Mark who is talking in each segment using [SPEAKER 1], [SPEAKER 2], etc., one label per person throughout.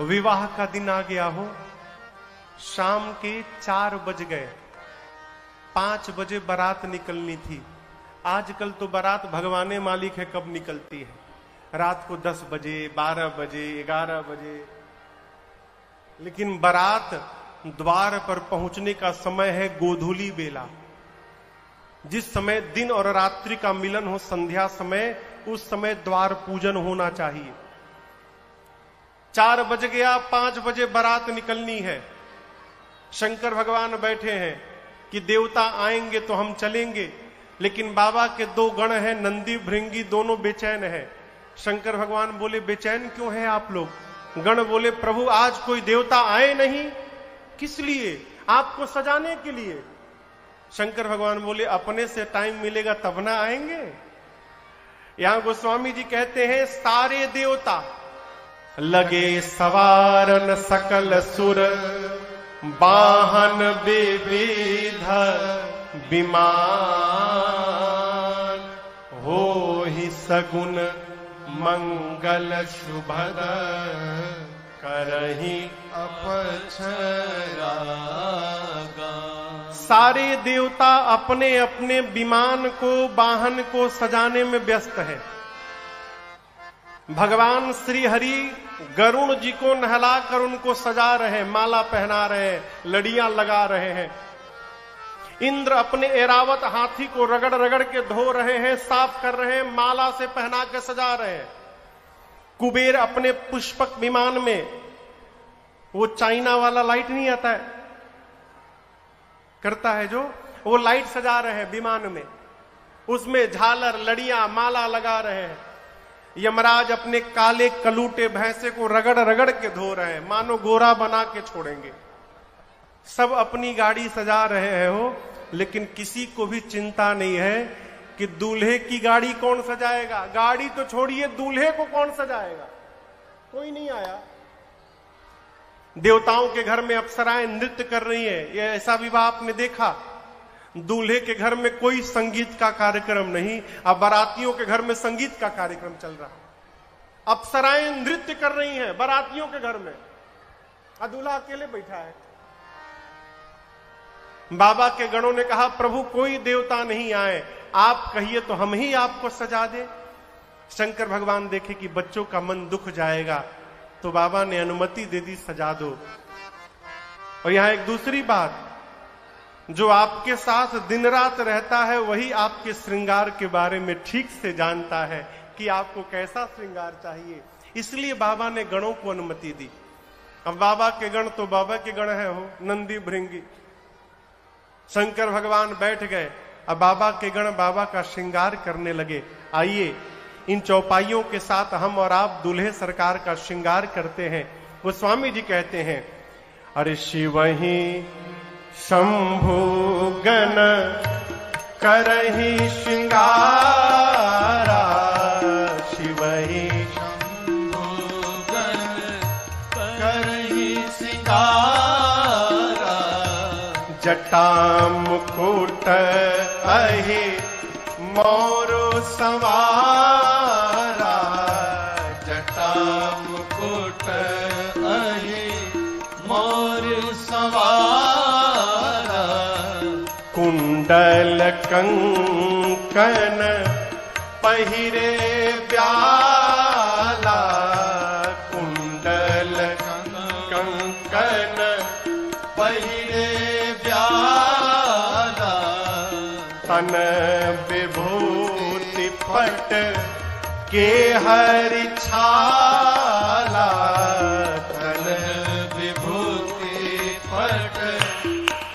[SPEAKER 1] विवाह का दिन आ गया हो, शाम के 4 बज गए, 5 बजे बारात निकलनी थी। आजकल तो बारात भगवाने मालिक है कब निकलती है, रात को 10 बजे, 12 बजे, 11 बजे। लेकिन बारात द्वार पर पहुंचने का समय है गोधूली बेला, जिस समय दिन और रात्रि का मिलन हो, संध्या समय, उस समय द्वार पूजन होना चाहिए। 4 बज गया, 5 बजे बारात निकलनी है। शंकर भगवान बैठे हैं कि देवता आएंगे तो हम चलेंगे, लेकिन बाबा के 2 गण हैं, नंदी भृंगी, दोनों बेचैन हैं। शंकर भगवान बोले बेचैन क्यों हैं आप लोग? गण बोले प्रभु आज कोई देवता आए नहीं। किस लिए? आपको सजाने के लिए। शंकर भगवान बोले अपने से टाइम मिलेगा तब ना आएंगे। यहां गोस्वामी जी कहते हैं सारे देवता लगे सवारन सकल सुर, वाहन विविध विमान, हो ही सगुन मंगल शुभद, करही अपछरागा। सारे देवता अपने अपने विमान को, वाहन को सजाने में व्यस्त है। भगवान श्री हरि गरुण जी को नहलाकर उनको सजा रहे हैं, माला पहना रहे हैं, लड़ियां लगा रहे हैं। इंद्र अपने ऐरावत हाथी को रगड़ रगड़ के धो रहे हैं, साफ कर रहे हैं, माला से पहना के सजा रहे हैं। कुबेर अपने पुष्पक विमान में, वो चाइना वाला लाइट नहीं आता है, करता है जो, वो लाइट सजा रहे हैं विमान में, उसमें झालर लड़ियां माला लगा रहे हैं। यमराज अपने काले कलूटे भैंसे को रगड़ रगड़ के धो रहे हैं, मानो गोरा बना के छोड़ेंगे। सब अपनी गाड़ी सजा रहे हैं हो, लेकिन किसी को भी चिंता नहीं है कि दूल्हे की गाड़ी कौन सजाएगा। गाड़ी तो छोड़िए, दूल्हे को कौन सजाएगा? कोई नहीं आया। देवताओं के घर में अप्सराएं नृत्य कर रही है, ये ऐसा विवाह आपने देखा? दूल्हे के घर में कोई संगीत का कार्यक्रम नहीं, अब बारातियों के घर में संगीत का कार्यक्रम चल रहा है। अप्सराएं नृत्य कर रही हैं बारातियों के घर में, और दूल्हा अकेले बैठा है। बाबा के गणों ने कहा प्रभु कोई देवता नहीं आए, आप कहिए तो हम ही आपको सजा दें। शंकर भगवान देखे कि बच्चों का मन दुख जाएगा, तो बाबा ने अनुमति दे दी, सजा दो। और यहां एक दूसरी बात, जो आपके साथ दिन रात रहता है वही आपके श्रृंगार के बारे में ठीक से जानता है कि आपको कैसा श्रृंगार चाहिए, इसलिए बाबा ने गणों को अनुमति दी। अब बाबा के गण तो बाबा के गण है हो, नंदी भृंगी। शंकर भगवान बैठ गए, अब बाबा के गण बाबा का श्रृंगार करने लगे। आइए इन चौपाइयों के साथ हम और आप दूल्हे सरकार का श्रृंगार करते हैं। वो स्वामी जी कहते हैं, अरे शिव ही शंभु गण करहि श्रृंगारा, शिव ही शंभु गण करहि श्रृंगारा, जटा मुकुट अहि मोरु सवारा, जटा मुकुट अहि मोरु सवारा, कुंडल कंकन पहिरे ब्याला, कुंडल कंकन पहिरे ब्याला, तन विभूति पट के हरि छाला, तन विभूति पट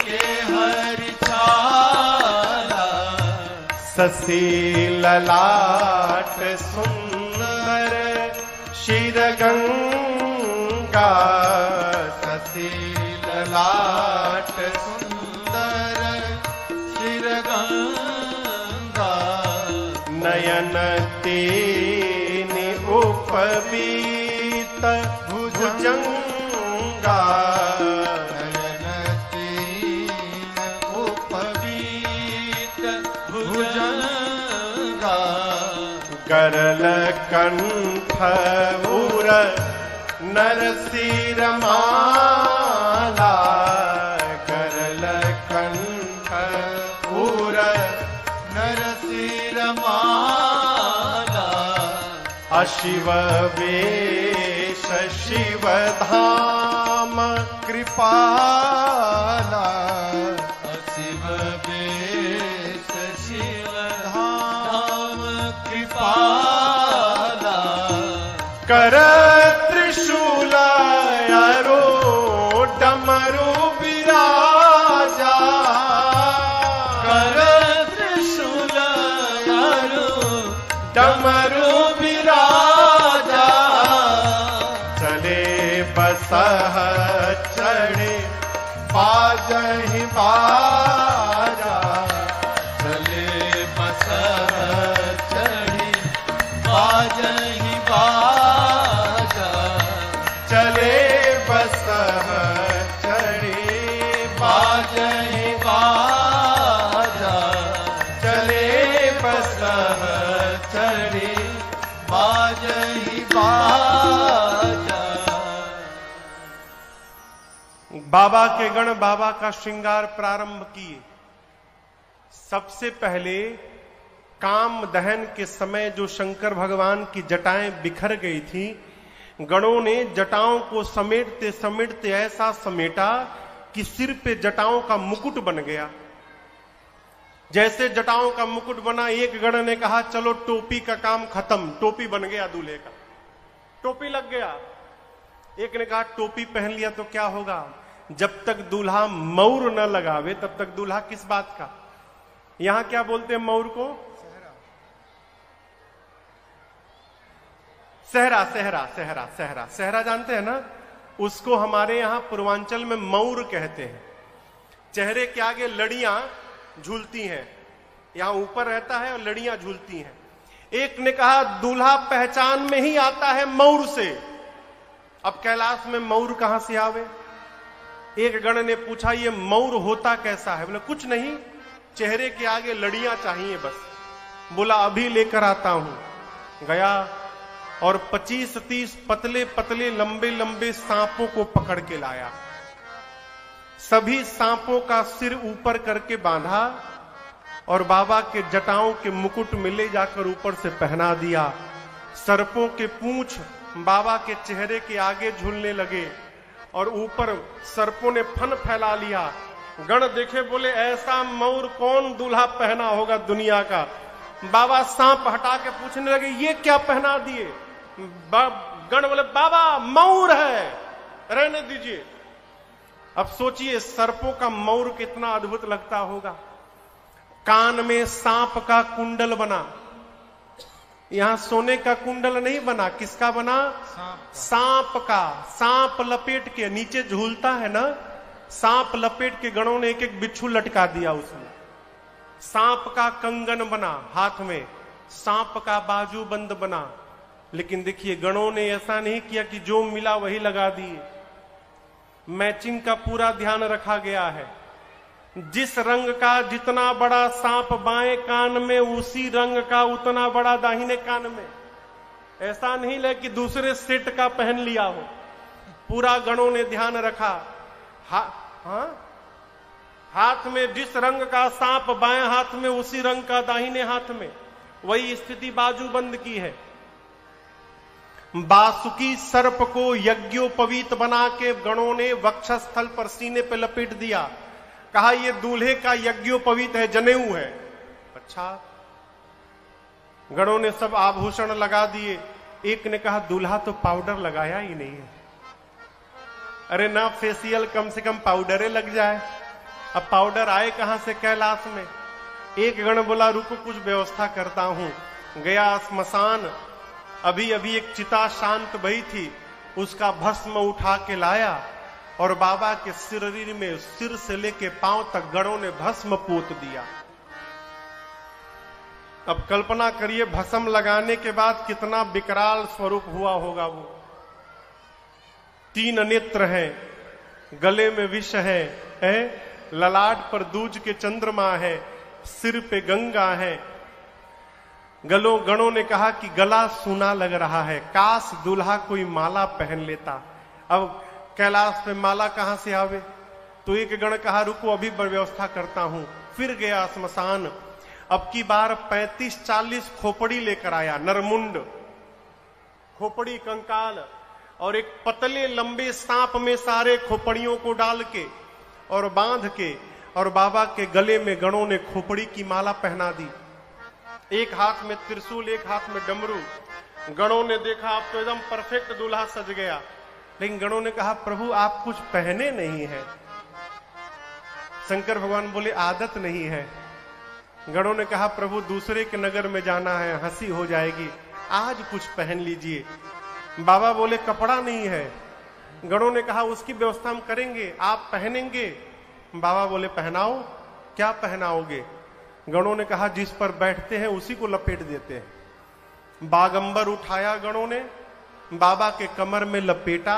[SPEAKER 1] के हरि छाला, शशि ललाट सुंदर शिर गंगा, शशि ललाट सुंदर शिर गंगा, नयन तीन उपवीत भुजंगा, नयन तीन उपवीत भुजंगा, गरल कंठ उर नरसिर माला करल कंठ पूर
[SPEAKER 2] नरसिर माला
[SPEAKER 1] अशिव वेश शिव धाम कृपाला
[SPEAKER 2] अशिव वेश शिव धाम कृपाला
[SPEAKER 1] कर त्रिशूल अरो डमरू विराजा
[SPEAKER 2] कर त्रिशूल अरो
[SPEAKER 1] डमरू विराजा चले बसह चढ़े बाजहि बाजा
[SPEAKER 2] चले बसह चढ़ी बाजहि बाजा
[SPEAKER 1] चले बसह चढ़े
[SPEAKER 2] बाजहि बाजा
[SPEAKER 1] चले बसह
[SPEAKER 2] चढ़ी बाजहि बाजा
[SPEAKER 1] बाबा के गण बाबा का श्रृंगार प्रारंभ किए। सबसे पहले काम दहन के समय जो शंकर भगवान की जटाएं बिखर गई थी, गणों ने जटाओं को समेटते समेटते ऐसा समेटा कि सिर पे जटाओं का मुकुट बन गया। जैसे जटाओं का मुकुट बना, एक गण ने कहा चलो टोपी का काम खत्म, टोपी बन गया दूल्हे का, टोपी लग गया। एक ने कहा टोपी पहन लिया तो क्या होगा, जब तक दूल्हा मौर न लगावे तब तक दूल्हा किस बात का। यहां क्या बोलते हैं मौर को? सहरा सहरा सहरा सहरा सहरा जानते हैं ना, उसको हमारे यहां पूर्वांचल में मौर कहते हैं। चेहरे के आगे लड़ियां झूलती हैं, यहां ऊपर रहता है और लड़ियां झूलती हैं। एक ने कहा दूल्हा पहचान में ही आता है मौर से। अब कैलाश में मौर कहां से आवे? एक गण ने पूछा ये मौर होता कैसा है? बोले कुछ नहीं, चेहरे के आगे लड़ियां चाहिए बस। बोला अभी लेकर आता हूं। गया और 25-30 पतले पतले लंबे लंबे सांपों को पकड़ के लाया। सभी सांपों का सिर ऊपर करके बांधा और बाबा के जटाओं के मुकुट में ले जाकर ऊपर से पहना दिया। सर्पों के पूंछ बाबा के चेहरे के आगे झूलने लगे और ऊपर सर्पों ने फन फैला लिया। गण देखे, बोले ऐसा मौर कौन दूल्हा पहना होगा दुनिया का। बाबा सांप हटा के पूछने लगे ये क्या पहना दिए? गण बोले बाबा मौर है, रहने दीजिए। अब सोचिए सर्पों का मौर कितना अद्भुत लगता होगा। कान में सांप का कुंडल बना, यहां सोने का कुंडल नहीं बना, किसका बना? सांप का। सांप लपेट के नीचे झूलता है ना, सांप लपेट के गणों ने एक एक बिच्छू लटका दिया उसमें। सांप का कंगन बना हाथ में, सांप का बाजू बंद बना। लेकिन देखिए गणों ने ऐसा नहीं किया कि जो मिला वही लगा दिए। मैचिंग का पूरा ध्यान रखा गया है। जिस रंग का जितना बड़ा सांप बाएं कान में, उसी रंग का उतना बड़ा दाहिने कान में। ऐसा नहीं ले कि दूसरे सेट का पहन लिया हो। पूरा गणों ने ध्यान रखा। हाथ में जिस रंग का सांप बाएं हाथ में, उसी रंग का दाहिने हाथ में। वही स्थिति बाजूबंद की है। बासुकी सर्प को यज्ञोपवीत बना के गणों ने वक्षस्थल पर सीने पे लपेट दिया। कहा ये दूल्हे का यज्ञोपवीत है, जनेऊ है। अच्छा, गणों ने सब आभूषण लगा दिए। एक ने कहा दूल्हा तो पाउडर लगाया ही नहीं है। अरे ना फेशियल, कम से कम पाउडरे लग जाए। अब पाउडर आए कहां से कैलाश में? एक गण बोला रुको कुछ व्यवस्था करता हूं। गया स्मशान, अभी अभी एक चिता शांत भई थी, उसका भस्म उठा के लाया और बाबा के शरीर में सिर से लेके पांव तक गणों ने भस्म पोत दिया। अब कल्पना करिए भस्म लगाने के बाद कितना विकराल स्वरूप हुआ होगा वो। 3 नेत्र हैं, गले में विष है, ललाट पर दूज के चंद्रमा है, सिर पे गंगा है। गणों ने कहा कि गला सूना लग रहा है, काश दूल्हा कोई माला पहन लेता। अब कैलाश पे माला कहां से आवे? तो एक गण कहा रुको अभी व्यवस्था करता हूं। फिर गया स्मशान, अब की बार 35-40 खोपड़ी लेकर आया, नरमुंड खोपड़ी कंकाल, और एक पतले लंबे सांप में सारे खोपड़ियों को डाल के और बांध के, और बाबा के गले में गणों ने खोपड़ी की माला पहना दी। एक हाथ में त्रिशूल, एक हाथ में डमरू। गणों ने देखा अब तो एकदम परफेक्ट दूल्हा सज गया, लेकिन गणों ने कहा प्रभु आप कुछ पहने नहीं है। शंकर भगवान बोले आदत नहीं है। गणों ने कहा प्रभु दूसरे के नगर में जाना है, हंसी हो जाएगी, आज कुछ पहन लीजिए। बाबा बोले कपड़ा नहीं है। गणों ने कहा उसकी व्यवस्था हम करेंगे, आप पहनेंगे? बाबा बोले पहनाओ। क्या पहनाओगे? गणों ने कहा जिस पर बैठते हैं उसी को लपेट देते हैं। बागंबर उठाया गणों ने, बाबा के कमर में लपेटा।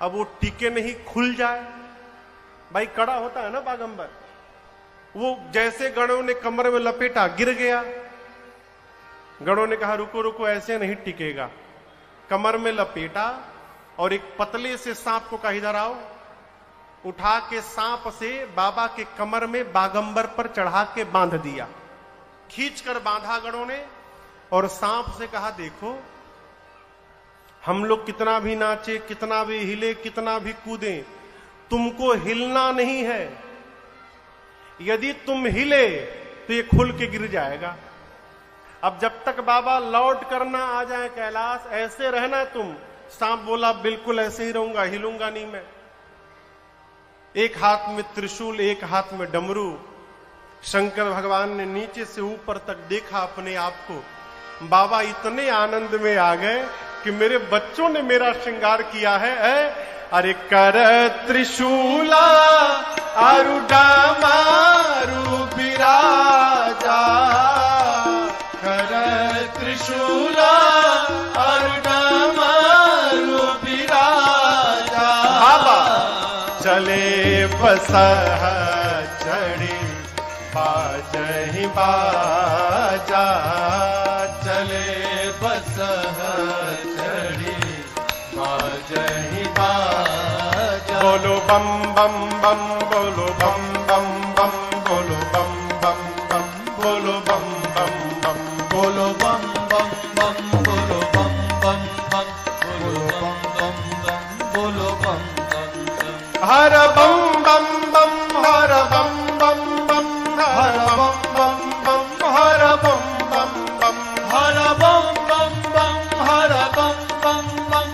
[SPEAKER 1] अब वो टिके नहीं, खुल जाए, भाई कड़ा होता है ना बागंबर, वो जैसे गणों ने कमर में लपेटा गिर गया। गणों ने कहा रुको रुको ऐसे नहीं टिकेगा। कमर में लपेटा और एक पतले से सांप को कहा इधर आओ, उठा के सांप से बाबा के कमर में बागंबर पर चढ़ा के बांध दिया। खींच कर बांधा गणों ने और सांप से कहा देखो हम लोग कितना भी नाचे, कितना भी हिले, कितना भी कूदें, तुमको हिलना नहीं है। यदि तुम हिले तो ये खुल के गिर जाएगा। अब जब तक बाबा लौट करना आ जाए कैलाश, ऐसे रहना तुम। सांप बोला बिल्कुल ऐसे ही रहूंगा, हिलूंगा नहीं मैं। एक हाथ में त्रिशूल, एक हाथ में डमरू। शंकर भगवान ने नीचे से ऊपर तक देखा अपने आप को। बाबा इतने आनंद में आ गए कि मेरे बच्चों ने मेरा श्रृंगार किया है। अरे कर त्रिशूला आरुडा मारू बिराजा,
[SPEAKER 2] कर त्रिशूला आरुडा मारू बिराजा।
[SPEAKER 1] बाबा चले बसह चढ़ी बाजहि बाजा,
[SPEAKER 2] चले बसह चढ़ी बाजहि बाजा।
[SPEAKER 1] बोलो बम बम बम, बोलो बम बम बम, बोलो बम बम बम, बोलो बम बम बम,
[SPEAKER 2] बोलो बम बम बम, बोलो बम बम बम, बोलो बम बम बम, बोलो बम बम बम।
[SPEAKER 1] हर बम बम बम, हर बम बम बम, हर बम बम बम, हर बम बम बम,
[SPEAKER 2] हर बम बम बम, हर बम बम बम,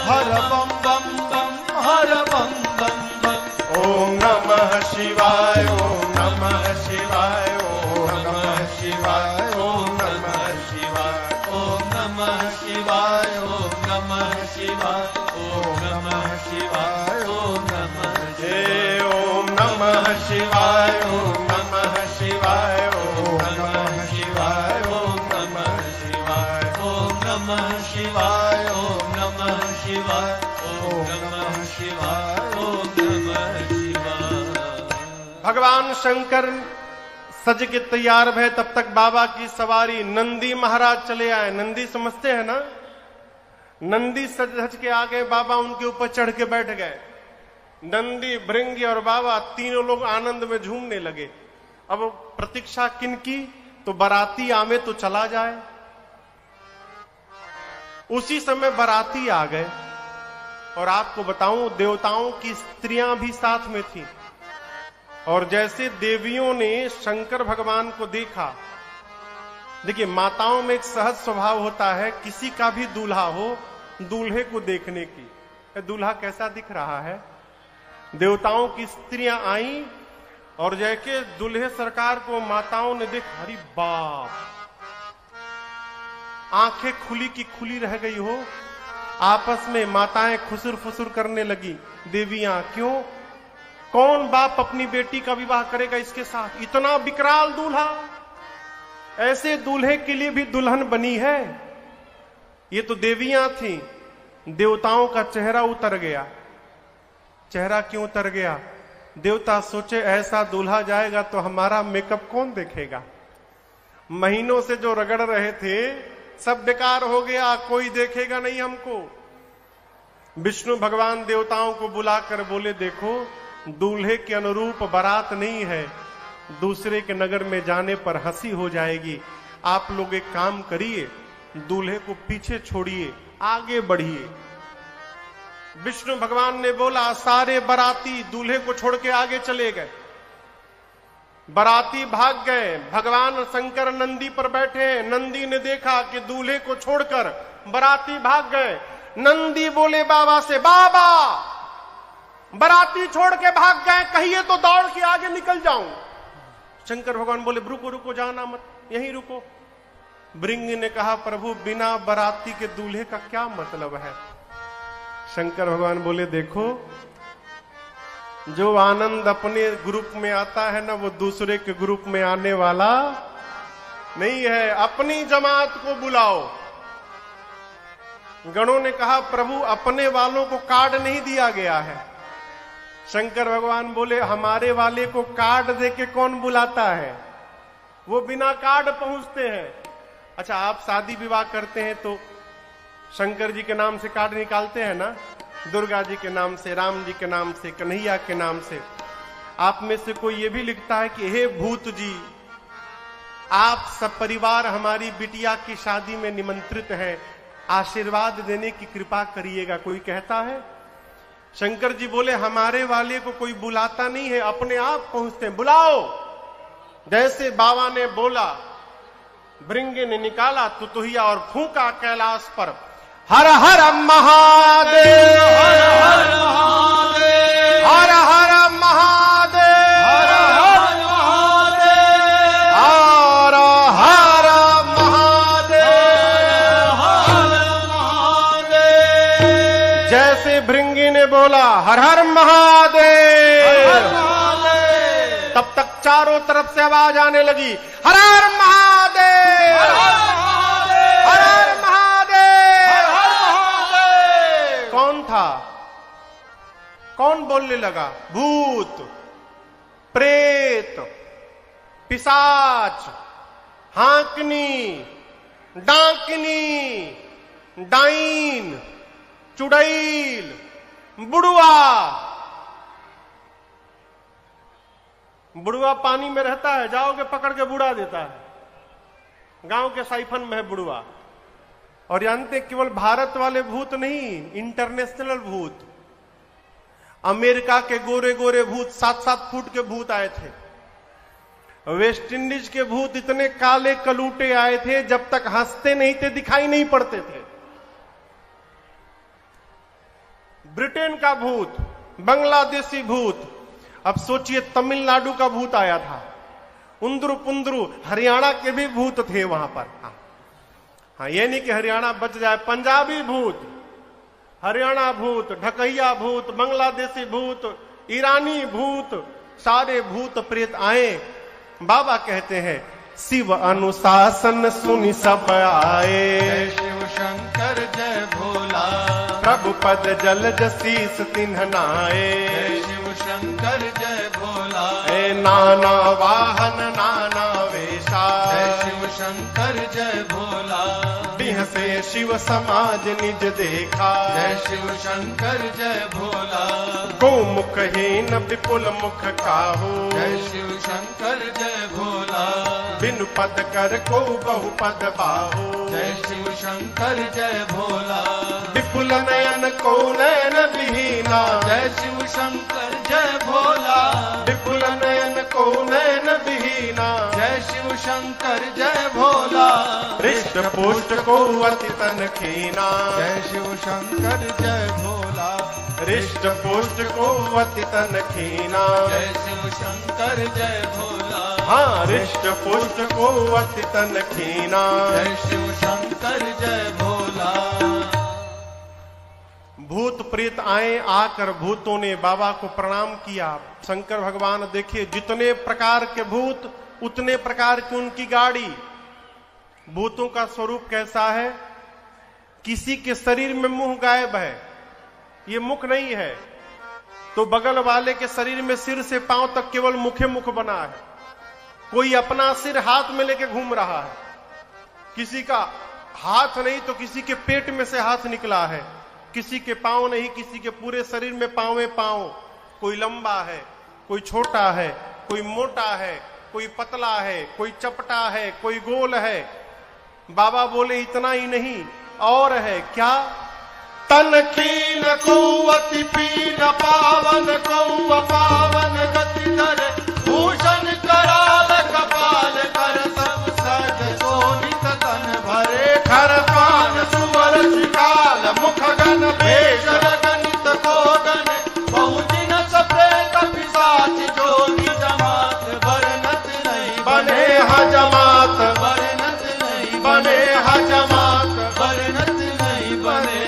[SPEAKER 2] हर बम बम बम, हर बम बम बम।
[SPEAKER 1] ओम नमः शिवाय, ओम नमः शिवाय, ओम नमः शिवाय, ओम नमः शिवाय,
[SPEAKER 2] ओम नमः शिवाय, ओम नमः शिवाय, ओम नमः शिवाय, ओम नमः
[SPEAKER 1] जय ओम नमः शिवाय, ओम नमः शिवाय, ओम नमः शिवाय, ओम नमः शिवाय,
[SPEAKER 2] ओम नमः शिवाय, ओम नमः शिवाय, ओम नमः शिवाय, ओम नमः शिवाय।
[SPEAKER 1] भगवान शंकर सज के तैयार भय, तब तक बाबा की सवारी नंदी महाराज चले आए। नंदी समझते हैं ना, नंदी सज धज के आ गए, बाबा उनके ऊपर चढ़ के बैठ गए। नंदी, भृंगी और बाबा तीनों लोग आनंद में झूमने लगे। अब प्रतीक्षा किनकी? तो बाराती आवे तो चला जाए। उसी समय बाराती आ गए और आपको बताऊं देवताओं की स्त्रियां भी साथ में थी। और जैसे देवियों ने शंकर भगवान को देखा, देखिए माताओं में एक सहज स्वभाव होता है, किसी का भी दूल्हा हो दूल्हे को देखने की, दूल्हा कैसा दिख रहा है। देवताओं की स्त्रियां आई और जैसे दूल्हे सरकार को माताओं ने देखा, अरे बाप, आंखें खुली की खुली रह गई हो। आपस में माताएं खुसुर फुसुर करने लगी। देवियां क्यों? कौन बाप अपनी बेटी का विवाह करेगा इसके साथ? इतना विकराल दूल्हा, ऐसे दूल्हे के लिए भी दुल्हन बनी है। ये तो देवियां थी। देवताओं का चेहरा उतर गया। चेहरा क्यों उतर गया? देवता सोचे ऐसा दूल्हा जाएगा तो हमारा मेकअप कौन देखेगा। महीनों से जो रगड़ रहे थे सब बेकार हो गया, कोई देखेगा नहीं हमको। विष्णु भगवान देवताओं को बुलाकर बोले, देखो दूल्हे के अनुरूप बारात नहीं है, दूसरे के नगर में जाने पर हंसी हो जाएगी। आप लोग एक काम करिए, दूल्हे को पीछे छोड़िए, आगे बढ़िए। विष्णु भगवान ने बोला, सारे बाराती दूल्हे को छोड़ के आगे चले गए। बाराती भाग गए। भगवान शंकर नंदी पर बैठे। नंदी ने देखा कि दूल्हे को छोड़कर बाराती भाग गए। नंदी बोले बाबा से, बाबा बाराती छोड़ के भाग गए, कहिए तो दौड़ के आगे निकल जाऊं। शंकर भगवान बोले, रुको रुको, जाना मत, यहीं रुको। भृंगी ने कहा, प्रभु बिना बाराती के दूल्हे का क्या मतलब है? शंकर भगवान बोले, देखो जो आनंद अपने ग्रुप में आता है ना, वो दूसरे के ग्रुप में आने वाला नहीं है। अपनी जमात को बुलाओ। गणों ने कहा, प्रभु अपने वालों को कार्ड नहीं दिया गया है। शंकर भगवान बोले, हमारे वाले को कार्ड देके कौन बुलाता है? वो बिना कार्ड पहुंचते हैं। अच्छा, आप शादी विवाह करते हैं तो शंकर जी के नाम से कार्ड निकालते हैं ना, दुर्गा जी के नाम से, राम जी के नाम से, कन्हैया के नाम से। आप में से कोई ये भी लिखता है कि हे भूत जी, आप सब परिवार हमारी बिटिया की शादी में निमंत्रित हैं, आशीर्वाद देने की कृपा करिएगा, कोई कहता है? शंकर जी बोले, हमारे वाले को कोई बुलाता नहीं है, अपने आप पहुंचते हैं, बुलाओ। जैसे बाबा ने बोला, भृंगी ने निकाला तुतुहिया और फूंका कैलाश पर, हर हर महादेव, हर हर महादेव, हर हर महादेव, हर हर महादेव, हर हर महादेव, हर महादेव। जैसे भृंगी ने बोला हर हर महादेव, तब तक चारों तरफ से आवाज आने लगी, हर हर महादेव, हर हर महादेव। कौन था? कौन बोलने लगा? भूत, प्रेत, पिशाच, हांकनी, डांकनी, डाइन, चुड़ैल, बुढ़वा। बुढ़वा पानी में रहता है, जाओगे पकड़ के बुड़ा देता है। गांव के साइफन में है बुढ़वा। और जानते केवल भारत वाले भूत नहीं, इंटरनेशनल भूत। अमेरिका के गोरे गोरे भूत, 7-7 फुट के भूत आए थे। वेस्ट इंडीज के भूत इतने काले कलूटे आए थे, जब तक हंसते नहीं थे दिखाई नहीं पड़ते थे। ब्रिटेन का भूत, बांग्लादेशी भूत। अब सोचिए तमिलनाडु का भूत आया था, उंदरू पुंदरू। हरियाणा के भी भूत थे वहां पर। हाँ, ये नहीं कि हरियाणा बच जाए। पंजाबी भूत, हरियाणा भूत, ढकैया भूत, बांग्लादेशी भूत, ईरानी भूत, सारे भूत प्रेत आए। बाबा कहते हैं, शिव अनुशासन सुनि सब आए,
[SPEAKER 2] जय शिव शंकर जय भोला,
[SPEAKER 1] प्रभु पद जलज शीस तिन्ह नाए,
[SPEAKER 2] जय शिव शंकर जय भोला,
[SPEAKER 1] ए नाना वाहन नाना वेशा,
[SPEAKER 2] जय शिव शंकर जय भोला,
[SPEAKER 1] बिहसे शिव समाज निज देखा,
[SPEAKER 2] जय शिव शंकर जय भोला,
[SPEAKER 1] गोमुखहीन विपुल मुख काहू,
[SPEAKER 2] जय शिव शंकर जय भोला,
[SPEAKER 1] बिनु पद कर को बहु पद बाहू,
[SPEAKER 2] जय शिव शंकर जय भोला,
[SPEAKER 1] विपुल नयन को नयन विहीना,
[SPEAKER 2] जय शिव शंकर जय भोला,
[SPEAKER 1] विपुल नयन को नयन विहीना,
[SPEAKER 2] जय शिव शंकर जय भोला,
[SPEAKER 1] हृष्ट पुष्ट को अति तन खीना,
[SPEAKER 2] जय शिव शंकर जय भोला,
[SPEAKER 1] हृष्ट पुष्ट को अति तन खीना,
[SPEAKER 2] जय शिव शंकर जय भोला,
[SPEAKER 1] हाँ हृष्ट पुष्ट को अति तन खीना,
[SPEAKER 2] जय शिव शंकर जय भोला।
[SPEAKER 1] भूत प्रेत आए, आकर भूतों ने बाबा को प्रणाम किया। शंकर भगवान देखिए, जितने प्रकार के भूत उतने प्रकार की उनकी गाड़ी। भूतों का स्वरूप कैसा है? किसी के शरीर में मुंह गायब है, ये मुख नहीं है, तो बगल वाले के शरीर में सिर से पांव तक केवल मुखे मुख बना है। कोई अपना सिर हाथ में लेके घूम रहा है, किसी का हाथ नहीं तो किसी के पेट में से हाथ निकला है, किसी के पांव नहीं किसी के पूरे शरीर में पांव पांव, कोई लंबा है कोई छोटा है, कोई मोटा है कोई पतला है, कोई चपटा है कोई गोल है। बाबा बोले इतना ही नहीं और है क्या?
[SPEAKER 2] तन कीन कुवति पीन पावन कौ पावन गति धर भूषण कराल कपाल कर सब सज सोनित तन भरे खर पान सुवर शिकाल मुख गन भेष गणित कोगन बहुदिन सप्रेत पिशाच जोगी जमात वर्णत नहीं
[SPEAKER 1] बने हजमात,
[SPEAKER 2] वर्णत नहीं
[SPEAKER 1] बने हजमात,
[SPEAKER 2] वर्णत नहीं बने।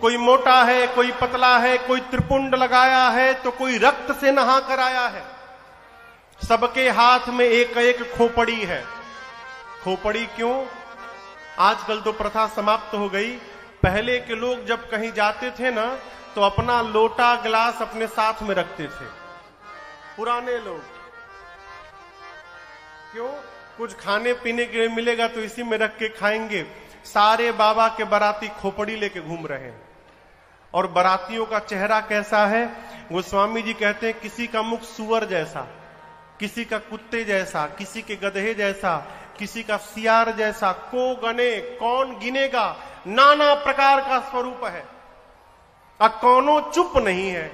[SPEAKER 1] कोई मोटा है कोई पतला है, कोई त्रिपुंड लगाया है तो कोई रक्त से नहा कर आया है। सबके हाथ में एक एक खोपड़ी है। खोपड़ी क्यों? आजकल तो प्रथा समाप्त हो गई। पहले के लोग जब कहीं जाते थे ना तो अपना लोटा गिलास अपने साथ में रखते थे, पुराने लोग। क्यों? कुछ खाने पीने के लिए मिलेगा तो इसी में रख के खाएंगे। सारे बाबा के बाराती खोपड़ी लेके घूम रहे हैं। और बारातियों का चेहरा कैसा है? गोस्वामी जी कहते हैं किसी का मुख सुअर जैसा, किसी का कुत्ते जैसा, किसी के गधे जैसा, किसी का सियार जैसा। को गने, कौन गिनेगा? नाना प्रकार का स्वरूप है, अब कौनो चुप नहीं है।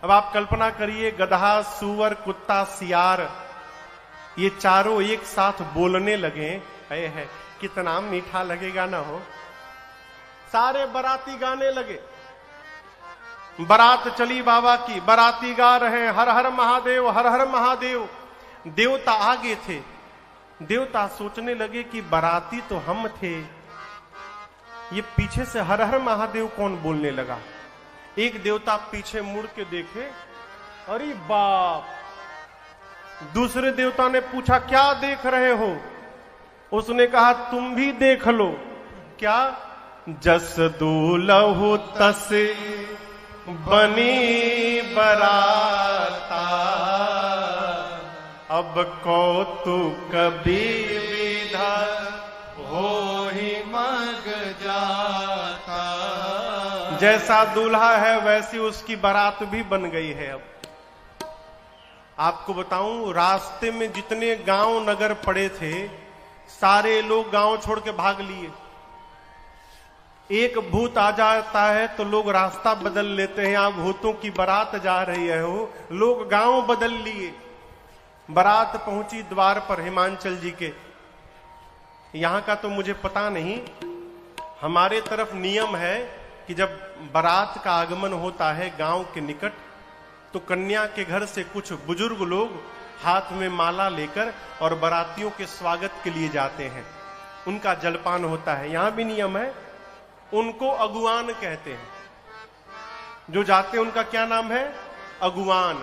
[SPEAKER 1] अब आप कल्पना करिए, गधा, सुअर, कुत्ता, सियार, ये चारों एक साथ बोलने लगे, है कितना मीठा लगेगा ना हो। सारे बाराती गाने लगे। बारात चली बाबा की, बाराती गा रहे हैं हर हर महादेव, हर हर महादेव। देवता आगे थे। देवता सोचने लगे कि बाराती तो हम थे, ये पीछे से हर हर महादेव कौन बोलने लगा। एक देवता पीछे मुड़ के देखे, अरे बाप। दूसरे देवता ने पूछा क्या देख रहे हो? उसने कहा तुम भी देख लो। क्या? जस दूलहु तस बनी बराता, अब कौतुक विधा
[SPEAKER 2] हो ही मग जाता।
[SPEAKER 1] जैसा दूल्हा है वैसी उसकी बारात भी बन गई है। अब आपको बताऊं, रास्ते में जितने गांव नगर पड़े थे सारे लोग गांव छोड़ के भाग लिए। एक भूत आ जाता है तो लोग रास्ता बदल लेते हैं। यहां भूतों की बारात जा रही है, वो लोग गांव बदल लिए। बारात पहुंची द्वार पर हिमांचल जी के। यहां का तो मुझे पता नहीं, हमारे तरफ नियम है कि जब बारात का आगमन होता है गांव के निकट, तो कन्या के घर से कुछ बुजुर्ग लोग हाथ में माला लेकर और बारातियों के स्वागत के लिए जाते हैं। उनका जलपान होता है। यहां भी नियम है, उनको अगुवान कहते हैं। जो जाते हैं उनका क्या नाम है? अगुवान।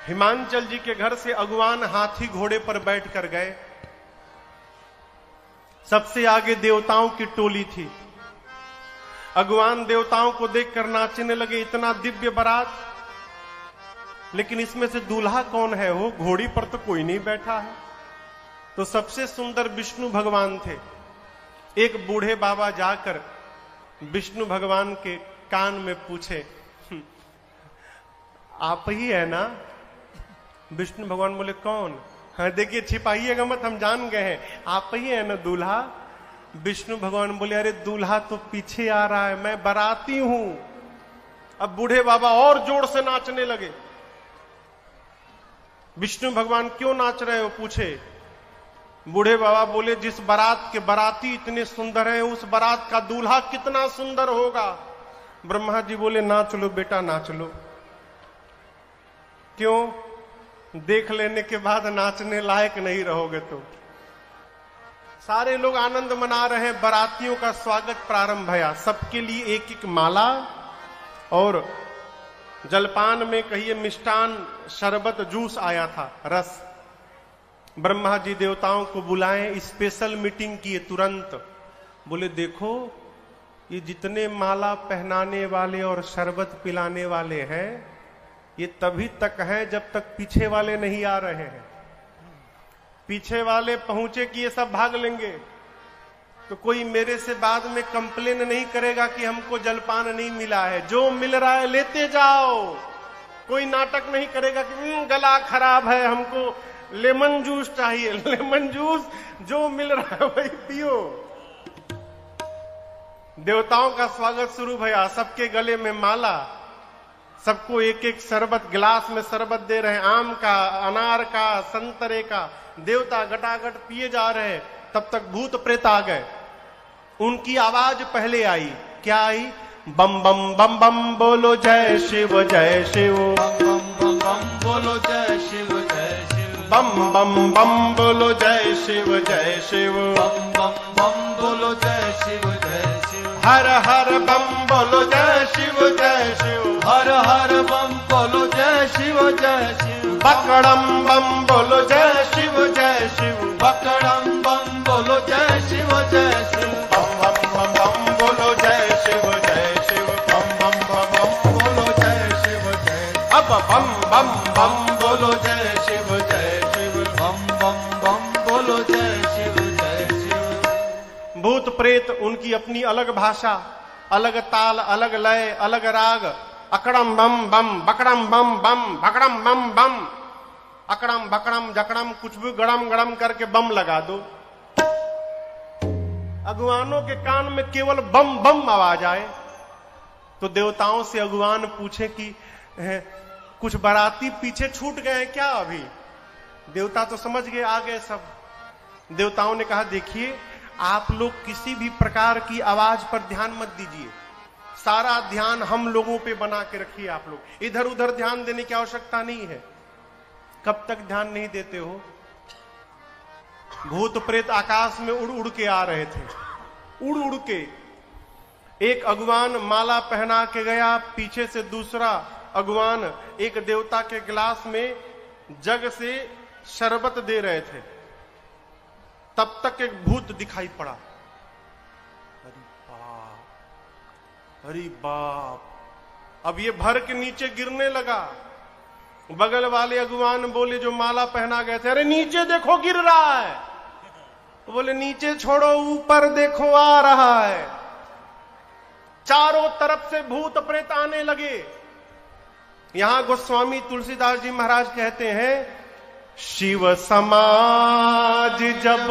[SPEAKER 1] हिमांचल जी के घर से अगुवान हाथी घोड़े पर बैठ कर गए। सबसे आगे देवताओं की टोली थी। अगुवान देवताओं को देखकर नाचने लगे, इतना दिव्य बारात। लेकिन इसमें से दूल्हा कौन है? वो घोड़ी पर तो कोई नहीं बैठा है। तो सबसे सुंदर विष्णु भगवान थे। एक बूढ़े बाबा जाकर विष्णु भगवान के कान में पूछे, आप ही है ना? विष्णु भगवान बोले कौन? हाँ देखिए, छिपाइएगा मत, हम जान गए हैं, आप ही है ना दूल्हा? विष्णु भगवान बोले अरे दूल्हा तो पीछे आ रहा है, मैं बाराती हूं। अब बूढ़े बाबा और जोर से नाचने लगे। विष्णु भगवान क्यों नाच रहे हो पूछे। बूढ़े बाबा बोले जिस बारात के बाराती इतने सुंदर हैं, उस बारात का दूल्हा कितना सुंदर होगा। ब्रह्मा जी बोले नाच लो बेटा, नाच लो। क्यों? देख लेने के बाद नाचने लायक नहीं रहोगे तो। सारे लोग आनंद मना रहे हैं। बारातियों का स्वागत प्रारंभ भया। सबके लिए एक एक माला और जलपान में कहिए मिष्टान, शरबत, जूस आया था, रस। ब्रह्मा जी देवताओं को बुलाएं, स्पेशल मीटिंग किए तुरंत। बोले देखो ये जितने माला पहनाने वाले और शरबत पिलाने वाले हैं, ये तभी तक है जब तक पीछे वाले नहीं आ रहे हैं। पीछे वाले पहुंचे कि ये सब भाग लेंगे तो कोई मेरे से बाद में कंप्लेन नहीं करेगा कि हमको जलपान नहीं मिला है। जो मिल रहा है लेते जाओ। कोई नाटक नहीं करेगा कि गला खराब है हमको लेमन जूस चाहिए। लेमन जूस जो मिल रहा है वही पियो। देवताओं का स्वागत शुरू भया, सबके गले में माला, सबको एक एक शरबत, गिलास में शरबत दे रहे हैं, आम का, अनार का, संतरे का। देवता गटागट पिए जा रहे। तब तक भूत प्रेत आ गए। उनकी आवाज पहले आई। क्या आई? बम बम बम बम बोलो जय शिव जय शिव,
[SPEAKER 2] बम बम बम बोलो जय शिव जय शिव,
[SPEAKER 1] बम बम बम बोलो जय शिव जय शिव,
[SPEAKER 2] बम बम बम बोलो जय शिव जय शिव,
[SPEAKER 1] हर हर बम बोलो जय शिव जय शिव,
[SPEAKER 2] हर हर बम बोलो जय शिव जय शिव,
[SPEAKER 1] बकड़म बम बोलो जय शिव जय शिव,
[SPEAKER 2] बकड़म बम बोलो जय शिव जय शिव,
[SPEAKER 1] बम बम बम बम बोलो जय शिव जय शिव, बम बम बम बम बोलो जय शिव जय। अब बम बम बम बोलो जय शिव जय शिव,
[SPEAKER 2] बम बम बम बोलो जय शिव जय शिव।
[SPEAKER 1] भूत प्रेत उनकी अपनी अलग भाषा, अलग ताल, अलग लय, अलग राग। अकड़म बम बम, बकड़म बम बम, भकड़म बम बम, अकड़म बकड़म जकड़म, कुछ भी गड़म गड़म करके बम लगा दो। अगुवानों के कान में केवल बम बम आवाज आए तो देवताओं से अगुवान पूछे कि कुछ बाराती पीछे छूट गए हैं क्या अभी? देवता तो समझ गए, आ गए सब। देवताओं ने कहा देखिए, आप लोग किसी भी प्रकार की आवाज पर ध्यान मत दीजिए, सारा ध्यान हम लोगों पे बना के रखिए। आप लोग इधर उधर ध्यान देने की आवश्यकता नहीं है। कब तक ध्यान नहीं देते हो? भूत प्रेत आकाश में उड़ उड़ के आ रहे थे, उड़ उड़ के। एक अगुवान माला पहना के गया, पीछे से दूसरा अगुवान एक देवता के गिलास में जग से शरबत दे रहे थे। तब तक एक भूत दिखाई पड़ा। अरे बाप, अरे बाप, अब ये भर के नीचे गिरने लगा। बगल वाले अगुवान बोले जो माला पहना गए थे, अरे नीचे देखो गिर रहा है। बोले नीचे छोड़ो, ऊपर देखो आ रहा है। चारों तरफ से भूत प्रेत आने लगे। यहां गोस्वामी तुलसीदास जी महाराज कहते हैं, शिव समाज जब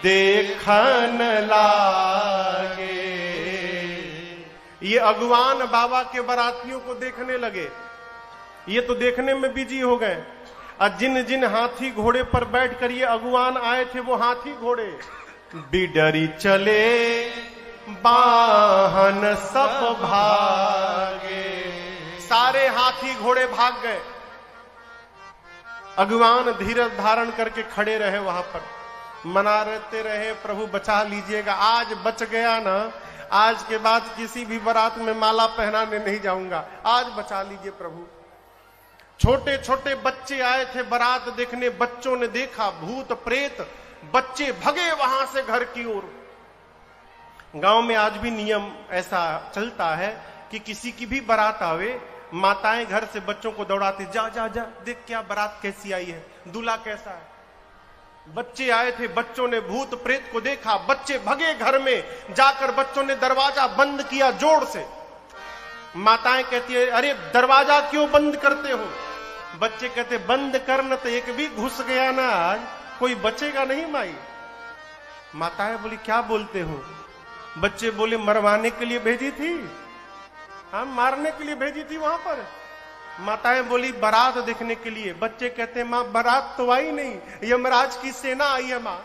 [SPEAKER 1] देखन लागे। ये अगुवान बाबा के बारातियों को देखने लगे। ये तो देखने में बिजी हो गए। और जिन जिन हाथी घोड़े पर बैठकर ये अगुवान आए थे वो हाथी घोड़े बिडरी चले, वाहन सब भागे। सारे हाथी घोड़े भाग गए। अगुवान धीरज धारण करके खड़े रहे वहां पर, मनाते रहे, प्रभु बचा लीजिएगा। आज बच गया ना, आज के बाद किसी भी बारात में माला पहनाने नहीं जाऊंगा, आज बचा लीजिए प्रभु। छोटे छोटे बच्चे आए थे बारात देखने। बच्चों ने देखा भूत प्रेत, बच्चे भगे वहां से घर की ओर। गांव में आज भी नियम ऐसा चलता है कि किसी की भी बारात आवे, माताएं घर से बच्चों को दौड़ाते, जा जा जा देख क्या बारात कैसी आई है, दूल्हा कैसा है। बच्चे आए थे, बच्चों ने भूत प्रेत को देखा, बच्चे भगे घर में। जाकर बच्चों ने दरवाजा बंद किया जोर से। माताएं कहती है, अरे दरवाजा क्यों बंद करते हो? बच्चे कहते, बंद करना तो एक भी घुस गया ना, आज कोई बचेगा नहीं माई। माताएं बोली, क्या बोलते हो? बच्चे बोले, मरवाने के लिए भेजी थी, हम मारने के लिए भेजी थी वहां पर। माताएं बोली, बारात देखने के लिए। बच्चे कहते, मां बारात तो आई नहीं, यमराज की सेना आई है मां,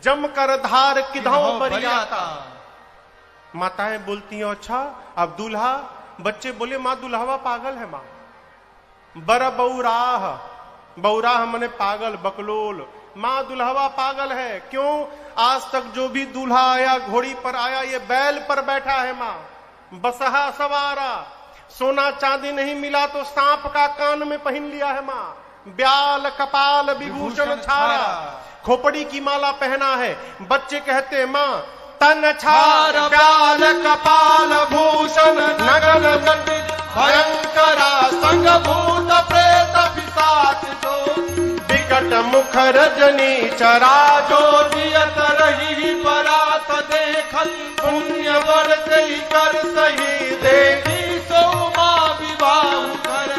[SPEAKER 1] जम कर धार किधों बरियाता। माताएं बोलती हैं, अच्छा अब दूल्हा? बच्चे बोले, मां दुल्हावा पागल है मां। बर बौराह, बौराह मने पागल, बकलोल। मां दुल्हावा पागल है। क्यों? आज तक जो भी दूल्हा आया घोड़ी पर आया, ये बैल पर बैठा है मां, बसहा सवारा। सोना चांदी नहीं मिला तो सांप का कान में पहन लिया है मां। ब्याल कपाल विभूषण छारा, खोपड़ी की माला पहना है। बच्चे कहते, मां तन छार ब्याल कपाल भूषण नगन
[SPEAKER 2] भयंकरा संग भूत प्रेत पिशाच जो
[SPEAKER 1] विकट मुख रजनी चरा
[SPEAKER 2] जो जियत रही परात देखत पुण्य बढ़ते कर सही देखी सो माँ विवाह कर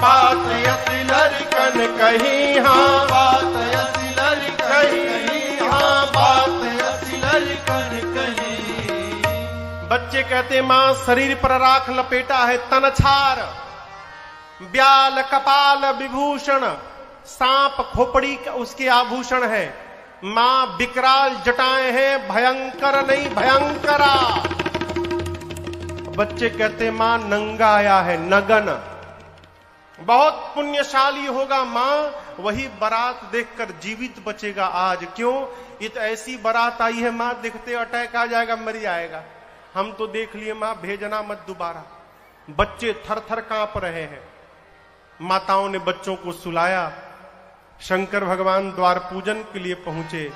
[SPEAKER 1] बात यसी लड़कन कही हाँ
[SPEAKER 2] बात यसी कही हाँ बात यसी लड़कन कही।
[SPEAKER 1] बच्चे कहते माँ शरीर पर राख लपेटा है तन छार, ब्याल कपाल विभूषण, सांप खोपड़ी उसके आभूषण है। माँ विकराल जटाएं हैं, भयंकर नहीं भयंकरा। बच्चे कहते माँ नंगा आया है नगन, बहुत पुण्यशाली होगा माँ, वही बारात देखकर जीवित बचेगा आज। क्यों? ये तो ऐसी बारात आई है माँ, देखते अटैक आ जाएगा, मर जाएगा। हम तो देख लिए माँ, भेजना मत दोबारा। बच्चे थर थर कांप रहे हैं। माताओं ने बच्चों को सुलाया। शंकर भगवान द्वार पूजन के लिए पहुंचे।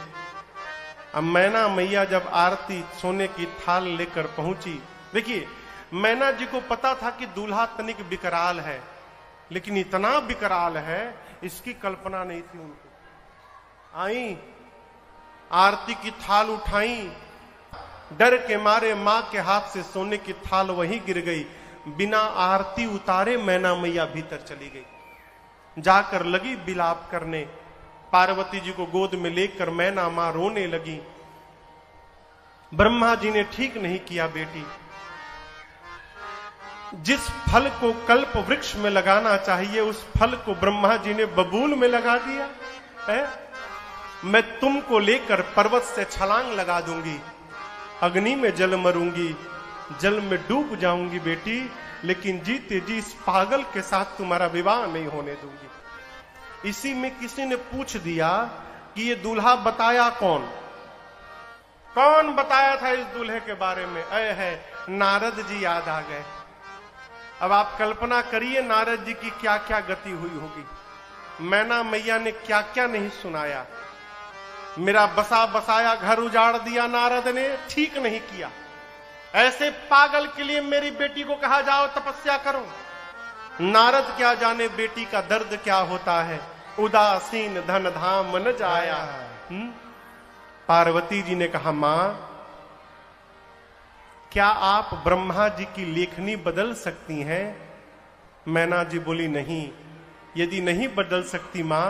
[SPEAKER 1] अब मैना मैया जब आरती सोने की थाल लेकर पहुंची, देखिए मैना जी को पता था कि दूल्हा तनिक विकराल है, लेकिन इतना विकराल है इसकी कल्पना नहीं थी उनको। आई, आरती की थाल उठाई, डर के मारे मां के हाथ से सोने की थाल वहीं गिर गई। बिना आरती उतारे मैना मैया भीतर चली गई। जाकर लगी विलाप करने। पार्वती जी को गोद में लेकर मैना मां रोने लगी। ब्रह्मा जी ने ठीक नहीं किया बेटी, जिस फल को कल्प वृक्ष में लगाना चाहिए उस फल को ब्रह्मा जी ने बबूल में लगा दिया है। मैं तुमको लेकर पर्वत से छलांग लगा दूंगी, अग्नि में जल मरूंगी, जल में डूब जाऊंगी बेटी, लेकिन जीते जी इस पागल के साथ तुम्हारा विवाह नहीं होने दूंगी। इसी में किसी ने पूछ दिया कि ये दूल्हा बताया कौन? कौन बताया था इस दूल्हे के बारे में? है नारद जी याद आ गए। अब आप कल्पना करिए नारद जी की क्या क्या गति हुई होगी। मैना मैया ने क्या क्या नहीं सुनाया। मेरा बसा बसाया घर उजाड़ दिया नारद ने, ठीक नहीं किया। ऐसे पागल के लिए मेरी बेटी को कहा जाओ तपस्या करो। नारद क्या जाने बेटी का दर्द क्या होता है। उदासीन धन धाम न जाया। पार्वती जी ने कहा मां, क्या आप ब्रह्मा जी की लेखनी बदल सकती हैं? मैना जी बोली नहीं। यदि नहीं बदल सकती मां,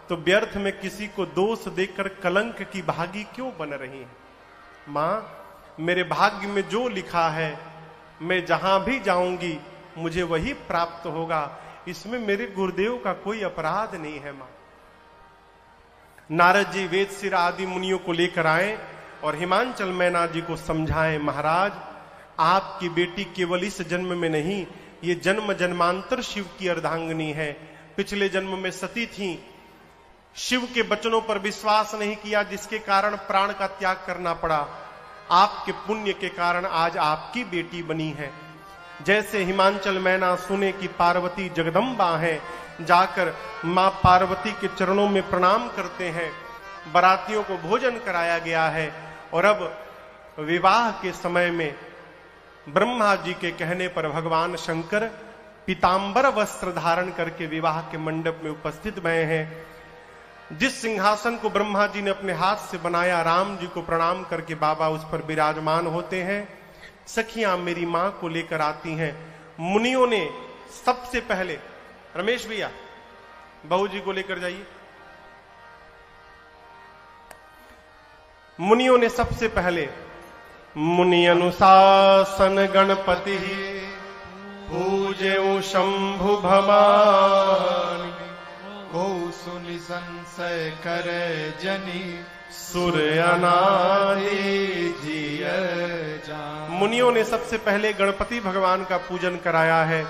[SPEAKER 1] तो व्यर्थ में किसी को दोष देकर कलंक की भागी क्यों बन रही है? मां, मेरे भाग्य में जो लिखा है, मैं जहां भी जाऊंगी मुझे वही प्राप्त होगा। इसमें मेरे गुरुदेव का कोई अपराध नहीं है मां। नारद जी वेद सिर आदि मुनियों को लेकर आए और हिमांचल मैना जी को समझाएं, महाराज आपकी बेटी केवल इस जन्म में नहीं, ये जन्म जन्मांतर शिव की अर्धांगिनी है। पिछले जन्म में सती थी, शिव के वचनों पर विश्वास नहीं किया, जिसके कारण प्राण का त्याग करना पड़ा। आपके पुण्य के कारण आज आपकी बेटी बनी है। जैसे हिमांचल मैना सुने कि पार्वती जगदम्बा है, जाकर मां पार्वती के चरणों में प्रणाम करते हैं। बारातियों को भोजन कराया गया है और अब विवाह के समय में ब्रह्मा जी के कहने पर भगवान शंकर पीतांबर वस्त्र धारण करके विवाह के मंडप में उपस्थित भये हैं। जिस सिंहासन को ब्रह्मा जी ने अपने हाथ से बनाया, राम जी को प्रणाम करके बाबा उस पर विराजमान होते हैं। सखियां मेरी मां को लेकर आती हैं। मुनियों ने सबसे पहले, रमेश भैया बहू जी को लेकर जाइए। मुनियों ने सबसे पहले मुनि अनुशासन गणपति पूजे शंभु भवानी,
[SPEAKER 2] को सुनि संशय करे जनी
[SPEAKER 1] सूर्य अनादि
[SPEAKER 2] जिय जान।
[SPEAKER 1] मुनियों ने सबसे पहले गणपति भगवान का पूजन कराया है।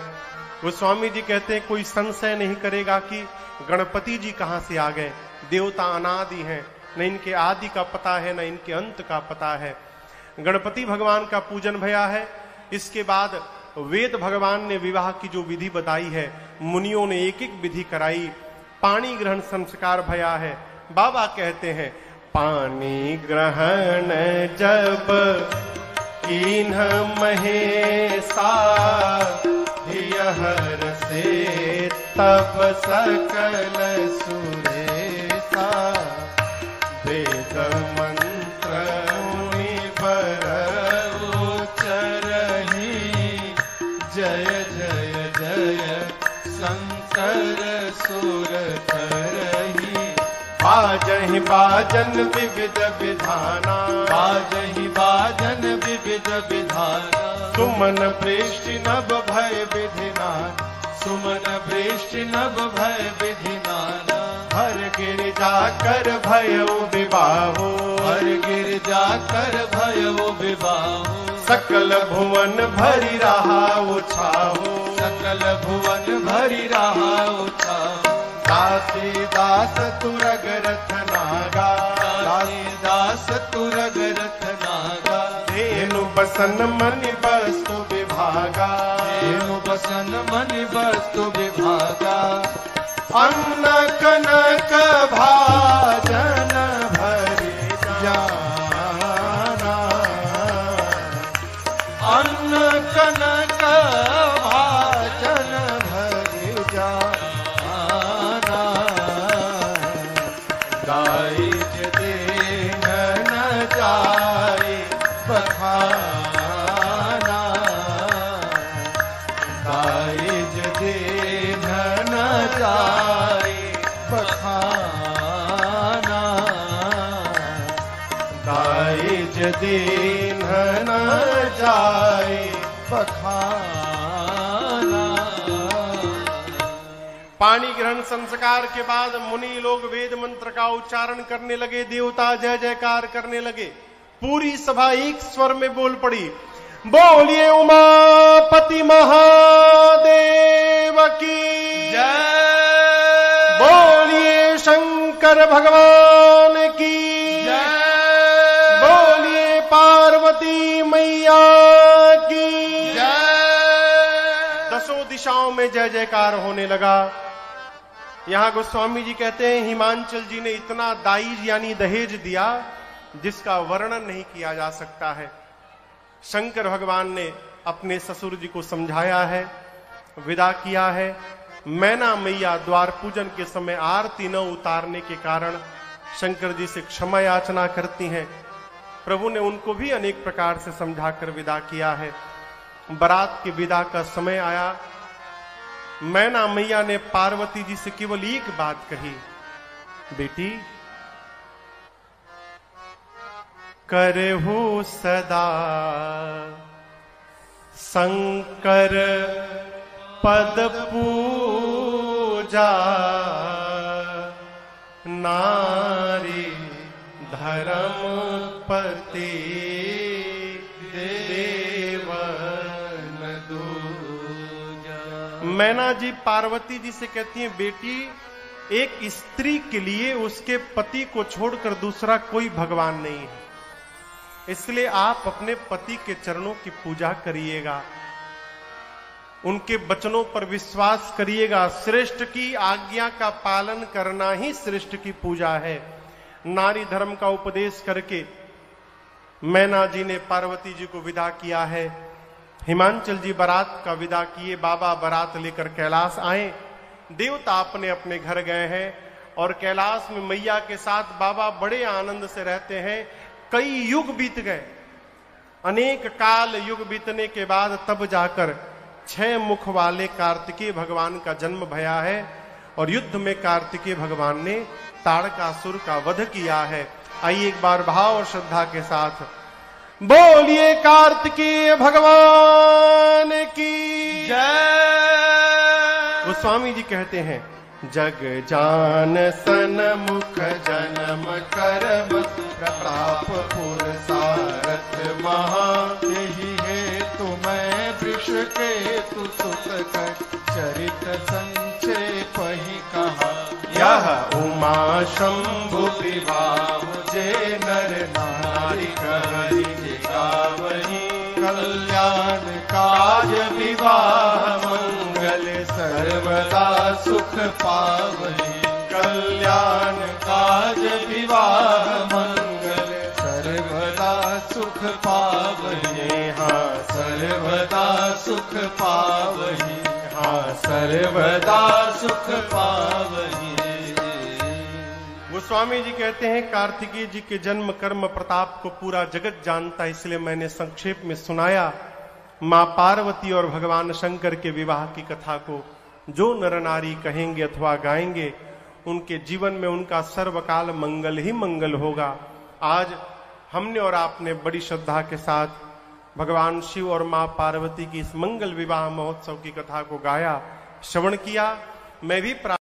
[SPEAKER 1] वो स्वामी जी कहते हैं कोई संशय नहीं करेगा कि गणपति जी कहां से आ गए। देवता अनादि हैं, न इनके आदि का पता है न इनके अंत का पता है। गणपति भगवान का पूजन भया है। इसके बाद वेद भगवान ने विवाह की जो विधि बताई है, मुनियों ने एक एक विधि कराई। पानी ग्रहण संस्कार भया है। बाबा कहते हैं पानी ग्रहण जब कीन्ह महेशा, हर से तब सकल सुरेसा वेद मंत्र मुनि पर उच्चरहि जय जय जय शंकर सुर करहि बाजहि बाजन विविध विधाना
[SPEAKER 2] बाजहि बाजन विविध विधाना
[SPEAKER 1] सुमन वृष्टि नभ भय विधिना
[SPEAKER 2] सुमन वृष्टि नभ भय विधिनाना
[SPEAKER 1] हर गिरिजा कर भयो विबाहो
[SPEAKER 2] हर गिरिजा कर भयो विबाहो
[SPEAKER 1] सकल भुवन भरि रहा उछाहो
[SPEAKER 2] सकल भुवन भरि रहा उछाहो
[SPEAKER 1] दासी दास तुरग रथ नागा
[SPEAKER 2] दासी दास तुरग रथ नागा
[SPEAKER 1] धेनु बसन मनि वस्तु विभागा
[SPEAKER 2] धेनु बसन मनि वस्तु विभागा
[SPEAKER 1] अन्न कनक भाजन भरि जाना
[SPEAKER 2] अन्न कनक भाजन भरि जाना
[SPEAKER 1] गाई देन न जाए बखाना गाई देन न जाए बखाना गाई देन न जाए बखाना। पानी ग्रहण संस्कार के बाद मुनि लोग वेद मंत्र का उच्चारण करने लगे, देवता जय जयकार करने लगे। पूरी सभा एक स्वर में बोल पड़ी, बोलिए उमापति महादेव की
[SPEAKER 2] जय
[SPEAKER 1] बोलिए शंकर भगवान की
[SPEAKER 2] जय
[SPEAKER 1] बोलिए पार्वती मैया की
[SPEAKER 2] जय।
[SPEAKER 1] दसों दिशाओं में जय जयकार होने लगा। यहां गोस्वामी जी कहते हैं हिमांचल जी ने इतना दाईज यानी दहेज दिया जिसका वर्णन नहीं किया जा सकता है। शंकर भगवान ने अपने ससुर जी को समझाया है, विदा किया है। मैना मैया द्वार पूजन के समय आरती न उतारने के कारण शंकर जी से क्षमा याचना करती हैं। प्रभु ने उनको भी अनेक प्रकार से समझाकर विदा किया है। बारात की विदा का समय आया। मैना मैया ने पार्वती जी से केवल एक बात कही, बेटी करहु सदा शंकर पद पूजा नारी धर्म पति देवन दूजा। मैना जी पार्वती जी से कहती हैं, बेटी एक स्त्री के लिए उसके पति को छोड़कर दूसरा कोई भगवान नहीं है, इसलिए आप अपने पति के चरणों की पूजा करिएगा, उनके वचनों पर विश्वास करिएगा। श्रेष्ठ की आज्ञा का पालन करना ही श्रेष्ठ की पूजा है। नारी धर्म का उपदेश करके मैना जी ने पार्वती जी को विदा किया है। हिमांचल जी बारात का विदा किए। बाबा बारात लेकर कैलाश आए। देवता अपने अपने घर गए हैं और कैलाश में मैया के साथ बाबा बड़े आनंद से रहते हैं। कई युग बीत गए, अनेक काल युग बीतने के बाद तब जाकर 6 मुख वाले कार्तिकेय भगवान का जन्म भया है और युद्ध में कार्तिकेय भगवान ने ताड़कासुर का वध किया है। आइए एक बार भाव और श्रद्धा के साथ बोलिए कार्तिकेय भगवान की
[SPEAKER 2] जय।
[SPEAKER 1] गोस्वामी जी कहते हैं, जग जान सन मुख जन्म करम प्रताप पुरसारथ महा
[SPEAKER 2] यही है तुम्हें वृष के तु सुत कर चरित संक्षेप ही कहा।
[SPEAKER 1] यह उमा शंभु विवाह जे नर नारी कहरी गावही
[SPEAKER 2] कल्याण काज विवाह
[SPEAKER 1] मंगल
[SPEAKER 2] सर्वदा सुख पावही।
[SPEAKER 1] कल्याण
[SPEAKER 2] काज विवाह मंगल सर्वदा सुख पावही।
[SPEAKER 1] हाँ
[SPEAKER 2] सर्वदा सुख पावही। हाँ सर्वदा सुख पावही।
[SPEAKER 1] गोस्वामी जी कहते हैं कार्तिकेय जी के जन्म कर्म प्रताप को पूरा जगत जानता है, इसलिए मैंने संक्षेप में सुनाया। मां पार्वती और भगवान शंकर के विवाह की कथा को जो नर नारी कहेंगे अथवा गाएंगे, उनके जीवन में उनका सर्वकाल मंगल ही मंगल होगा। आज हमने और आपने बड़ी श्रद्धा के साथ भगवान शिव और मां पार्वती की इस मंगल विवाह महोत्सव की कथा को गाया, श्रवण किया। मैं भी